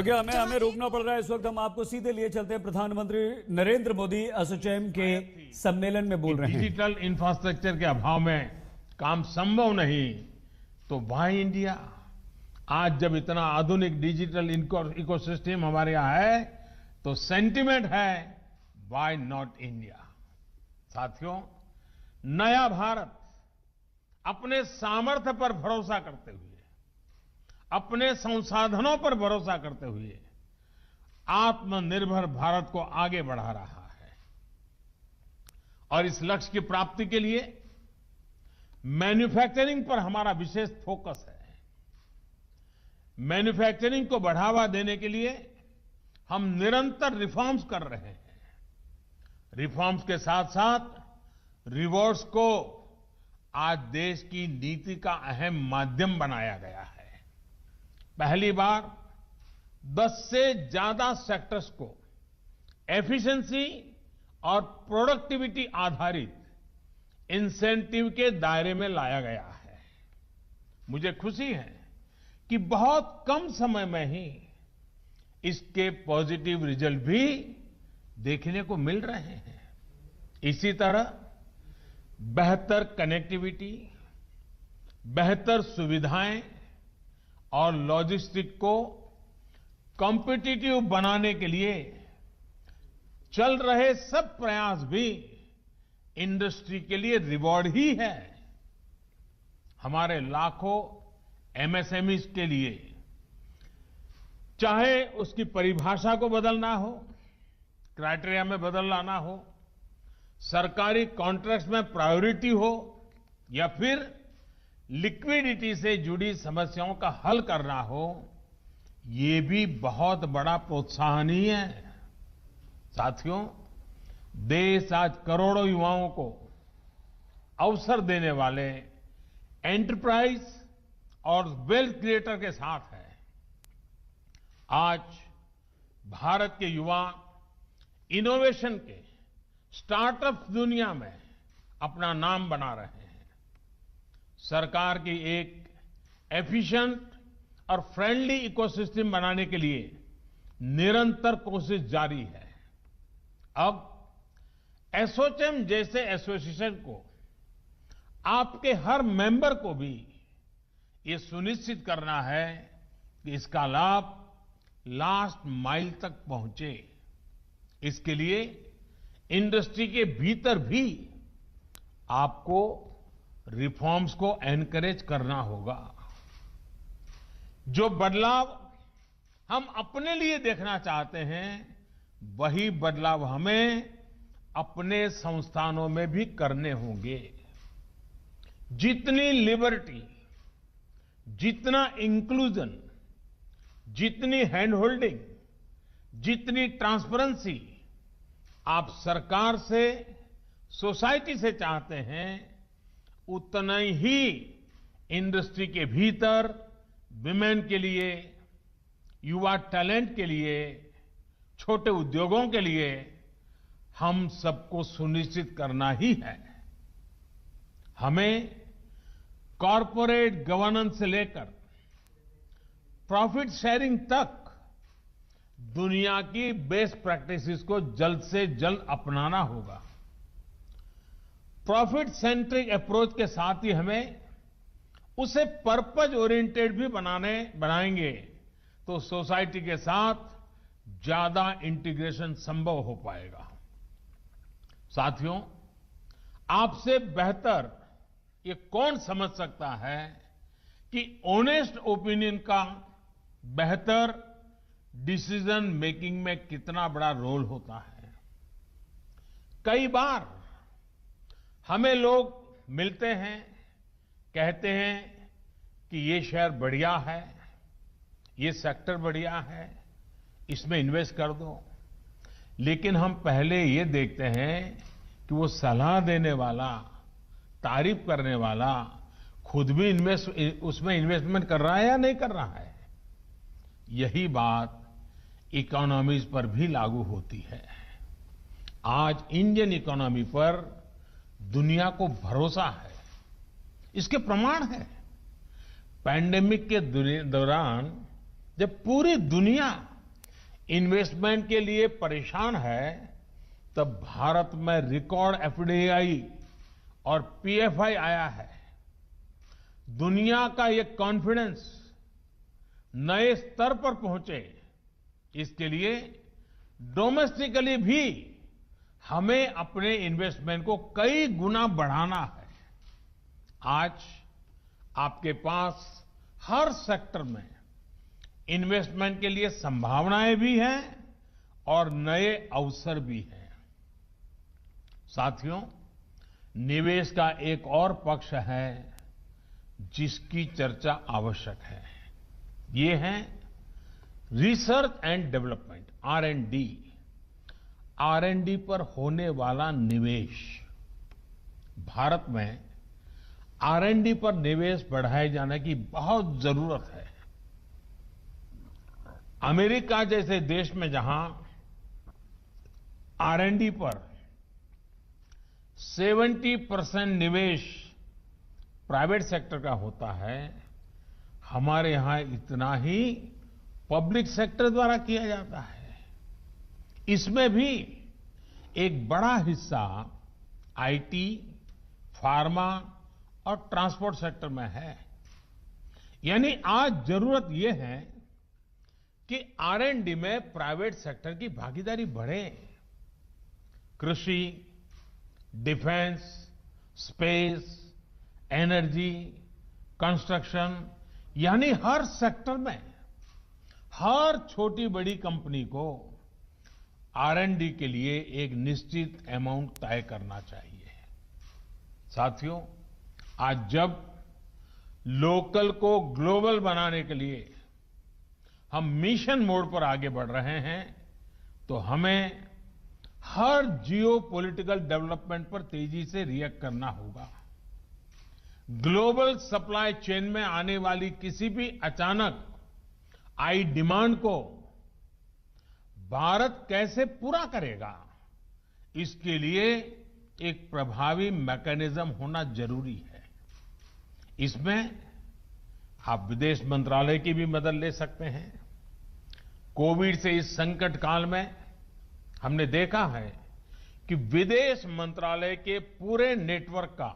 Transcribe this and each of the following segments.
क्या हमें रोकना पड़ रहा है इस वक्त। हम आपको सीधे लिए चलते हैं। प्रधानमंत्री नरेंद्र मोदी एसोचैम के सम्मेलन में बोल रहे हैं। डिजिटल इंफ्रास्ट्रक्चर के अभाव में काम संभव नहीं, तो व्हाई इंडिया। आज जब इतना आधुनिक डिजिटल इकोसिस्टम हमारे यहाँ है, तो सेंटिमेंट है व्हाई नॉट इंडिया। साथियों, नया भारत अपने सामर्थ्य पर भरोसा करते हुए, अपने संसाधनों पर भरोसा करते हुए आत्मनिर्भर भारत को आगे बढ़ा रहा है। और इस लक्ष्य की प्राप्ति के लिए मैन्युफैक्चरिंग पर हमारा विशेष फोकस है। मैन्युफैक्चरिंग को बढ़ावा देने के लिए हम निरंतर रिफॉर्म्स कर रहे हैं। रिफॉर्म्स के साथ साथ रिवॉर्ड्स को आज देश की नीति का अहम माध्यम बनाया गया है। पहली बार 10 से ज्यादा सेक्टर्स को एफिशिएंसी और प्रोडक्टिविटी आधारित इंसेंटिव के दायरे में लाया गया है। मुझे खुशी है कि बहुत कम समय में ही इसके पॉजिटिव रिजल्ट भी देखने को मिल रहे हैं। इसी तरह बेहतर कनेक्टिविटी, बेहतर सुविधाएं और लॉजिस्टिक को कॉम्पिटिटिव बनाने के लिए चल रहे सब प्रयास भी इंडस्ट्री के लिए रिवॉर्ड ही है। हमारे लाखों एमएसएमईज के लिए, चाहे उसकी परिभाषा को बदलना हो, क्राइटेरिया में बदल लाना हो, सरकारी कॉन्ट्रैक्ट्स में प्रायोरिटी हो, या फिर लिक्विडिटी से जुड़ी समस्याओं का हल करना हो, ये भी बहुत बड़ा प्रोत्साहन ही है। साथियों, देश आज करोड़ों युवाओं को अवसर देने वाले एंटरप्राइज और वेल्थ क्रिएटर के साथ है। आज भारत के युवा इनोवेशन के स्टार्टअप दुनिया में अपना नाम बना रहे हैं। सरकार की एक एफिशिएंट और फ्रेंडली इकोसिस्टम बनाने के लिए निरंतर कोशिश जारी है। अब एसोचैम जैसे एसोसिएशन को, आपके हर मेंबर को भी ये सुनिश्चित करना है कि इसका लाभ लास्ट माइल तक पहुंचे। इसके लिए इंडस्ट्री के भीतर भी आपको रिफॉर्म्स को एनकरेज करना होगा। जो बदलाव हम अपने लिए देखना चाहते हैं, वही बदलाव हमें अपने संस्थानों में भी करने होंगे। जितनी लिबर्टी, जितना इंक्लूजन, जितनी हैंड होल्डिंग, जितनी ट्रांसपेरेंसी आप सरकार से, सोसाइटी से चाहते हैं, उतना ही इंडस्ट्री के भीतर विमेन के लिए, युवा टैलेंट के लिए, छोटे उद्योगों के लिए हम सबको सुनिश्चित करना ही है। हमें कॉरपोरेट गवर्नेंस से लेकर प्रॉफिट शेयरिंग तक दुनिया की बेस्ट प्रैक्टिसेस को जल्द से जल्द अपनाना होगा। प्रॉफिट सेंट्रिक अप्रोच के साथ ही हमें उसे पर्पज ओरिएंटेड भी बनाएंगे, तो सोसाइटी के साथ ज्यादा इंटीग्रेशन संभव हो पाएगा। साथियों, आपसे बेहतर ये कौन समझ सकता है कि ऑनेस्ट ओपिनियन का बेहतर डिसीजन मेकिंग में कितना बड़ा रोल होता है। कई बार हमें लोग मिलते हैं, कहते हैं कि ये शेयर बढ़िया है, ये सेक्टर बढ़िया है, इसमें इन्वेस्ट कर दो। लेकिन हम पहले ये देखते हैं कि वो सलाह देने वाला, तारीफ करने वाला खुद भी उसमें इन्वेस्टमेंट कर रहा है या नहीं कर रहा है। यही बात इकोनॉमीज पर भी लागू होती है। आज इंडियन इकोनॉमी पर दुनिया को भरोसा है, इसके प्रमाण है। पैंडेमिक के दौरान जब पूरी दुनिया इन्वेस्टमेंट के लिए परेशान है, तब भारत में रिकॉर्ड एफडीआई और पीएफआई आया है। दुनिया का ये कॉन्फिडेंस नए स्तर पर पहुंचे, इसके लिए डोमेस्टिकली भी हमें अपने इन्वेस्टमेंट को कई गुना बढ़ाना है। आज आपके पास हर सेक्टर में इन्वेस्टमेंट के लिए संभावनाएं भी हैं और नए अवसर भी हैं। साथियों, निवेश का एक और पक्ष है जिसकी चर्चा आवश्यक है। ये है research and development, R&D। R&D पर होने वाला निवेश। भारत में R&D पर निवेश बढ़ाए जाने की बहुत जरूरत है। अमेरिका जैसे देश में जहां R&D पर 70% निवेश प्राइवेट सेक्टर का होता है, हमारे यहां इतना ही पब्लिक सेक्टर द्वारा किया जाता है। इसमें भी एक बड़ा हिस्सा आईटी, फार्मा और ट्रांसपोर्ट सेक्टर में है। यानी आज जरूरत यह है कि R&D में प्राइवेट सेक्टर की भागीदारी बढ़े। कृषि, डिफेंस, स्पेस, एनर्जी, कंस्ट्रक्शन, यानी हर सेक्टर में हर छोटी बड़ी कंपनी को R&D के लिए एक निश्चित अमाउंट तय करना चाहिए। साथियों, आज जब लोकल को ग्लोबल बनाने के लिए हम मिशन मोड पर आगे बढ़ रहे हैं, तो हमें हर जियो पॉलिटिकल डेवलपमेंट पर तेजी से रिएक्ट करना होगा। ग्लोबल सप्लाई चेन में आने वाली किसी भी अचानक आई डिमांड को भारत कैसे पूरा करेगा, इसके लिए एक प्रभावी मैकेनिज्म होना जरूरी है। इसमें आप विदेश मंत्रालय की भी मदद ले सकते हैं। कोविड से इस संकट काल में हमने देखा है कि विदेश मंत्रालय के पूरे नेटवर्क का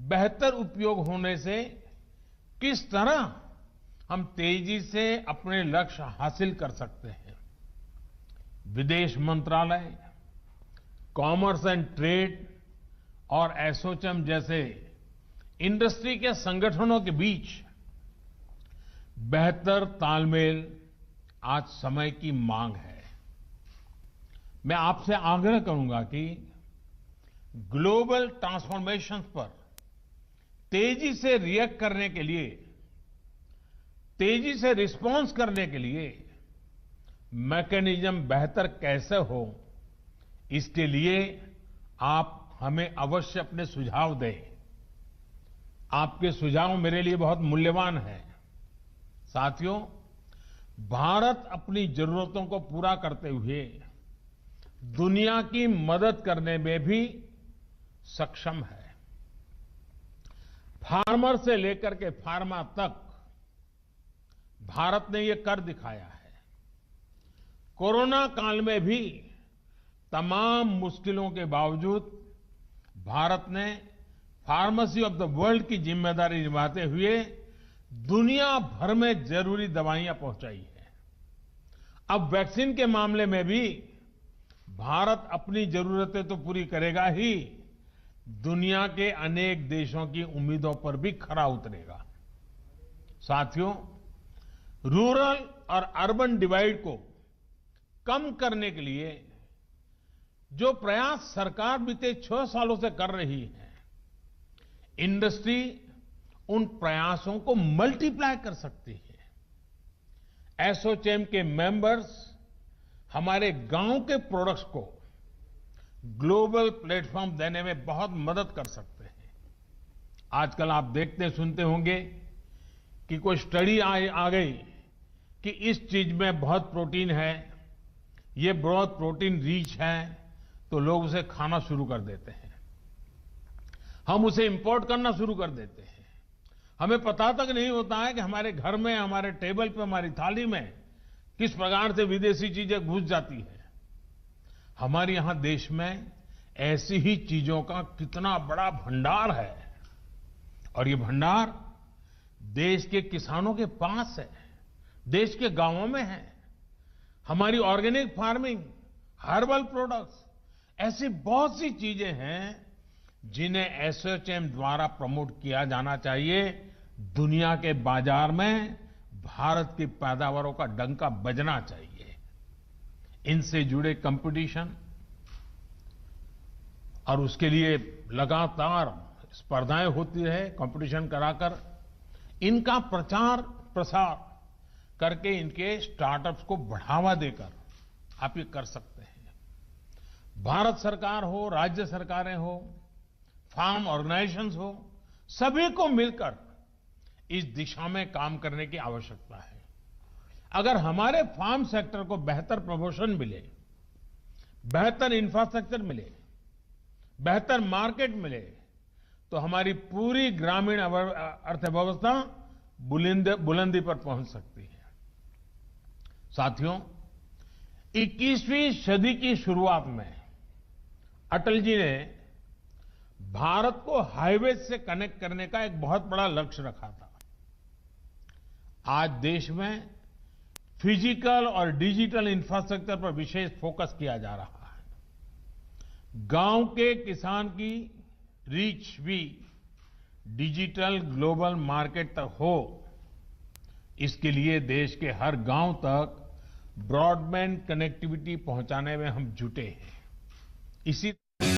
बेहतर उपयोग होने से किस तरह हम तेजी से अपने लक्ष्य हासिल कर सकते हैं। विदेश मंत्रालय, कॉमर्स एंड ट्रेड और एसोचैम जैसे इंडस्ट्री के संगठनों के बीच बेहतर तालमेल आज समय की मांग है। मैं आपसे आग्रह करूंगा कि ग्लोबल ट्रांसफॉर्मेशन पर तेजी से रिएक्ट करने के लिए, तेजी से रिस्पॉन्स करने के लिए मैकेनिज्म बेहतर कैसे हो, इसके लिए आप हमें अवश्य अपने सुझाव दें। आपके सुझाव मेरे लिए बहुत मूल्यवान हैं। साथियों, भारत अपनी जरूरतों को पूरा करते हुए दुनिया की मदद करने में भी सक्षम है। फार्मर से लेकर के फार्मा तक भारत ने ये कर दिखाया है। कोरोना काल में भी तमाम मुश्किलों के बावजूद भारत ने फार्मेसी ऑफ द वर्ल्ड की जिम्मेदारी निभाते हुए दुनिया भर में जरूरी दवाइयां पहुंचाई है। अब वैक्सीन के मामले में भी भारत अपनी जरूरतें तो पूरी करेगा ही, दुनिया के अनेक देशों की उम्मीदों पर भी खरा उतरेगा। साथियों, रूरल और अर्बन डिवाइड को कम करने के लिए जो प्रयास सरकार बीते 6 सालों से कर रही है, इंडस्ट्री उन प्रयासों को मल्टीप्लाई कर सकती है। एसोचैम के मेंबर्स हमारे गांव के प्रोडक्ट्स को ग्लोबल प्लेटफॉर्म देने में बहुत मदद कर सकते हैं। आजकल आप देखते सुनते होंगे कि कोई स्टडी आ गई कि इस चीज में बहुत प्रोटीन है, ये बहुत प्रोटीन रिच है, तो लोग उसे खाना शुरू कर देते हैं। हम उसे इंपोर्ट करना शुरू कर देते हैं। हमें पता तक नहीं होता है कि हमारे घर में, हमारे टेबल पे, हमारी थाली में किस प्रकार से विदेशी चीजें घुस जाती है। हमारे यहां देश में ऐसी ही चीजों का कितना बड़ा भंडार है और ये भंडार देश के किसानों के पास है, देश के गांवों में है। हमारी ऑर्गेनिक फार्मिंग, हर्बल प्रोडक्ट्स, ऐसी बहुत सी चीजें हैं जिन्हें एसोचैम द्वारा प्रमोट किया जाना चाहिए। दुनिया के बाजार में भारत की पैदावारों का डंका बजना चाहिए। इनसे जुड़े कंपटीशन और उसके लिए लगातार स्पर्धाएं होती रहे, कंपटीशन कराकर इनका प्रचार प्रसार करके इनके स्टार्टअप्स को बढ़ावा देकर आप ये कर सकते हैं। भारत सरकार हो, राज्य सरकारें हो, फार्म ऑर्गेनाइजेशंस हो, सभी को मिलकर इस दिशा में काम करने की आवश्यकता है। अगर हमारे फार्म सेक्टर को बेहतर प्रमोशन मिले, बेहतर इंफ्रास्ट्रक्चर मिले, बेहतर मार्केट मिले, तो हमारी पूरी ग्रामीण अर्थव्यवस्था बुलंदी पर पहुंच सकती है। साथियों, 21वीं सदी की शुरुआत में अटल जी ने भारत को हाईवे से कनेक्ट करने का एक बहुत बड़ा लक्ष्य रखा था। आज देश में फिजिकल और डिजिटल इंफ्रास्ट्रक्चर पर विशेष फोकस किया जा रहा है। गांव के किसान की रीच भी डिजिटल ग्लोबल मार्केट तक हो, इसके लिए देश के हर गांव तक ब्रॉडबैंड कनेक्टिविटी पहुंचाने में हम जुटे हैं। इसी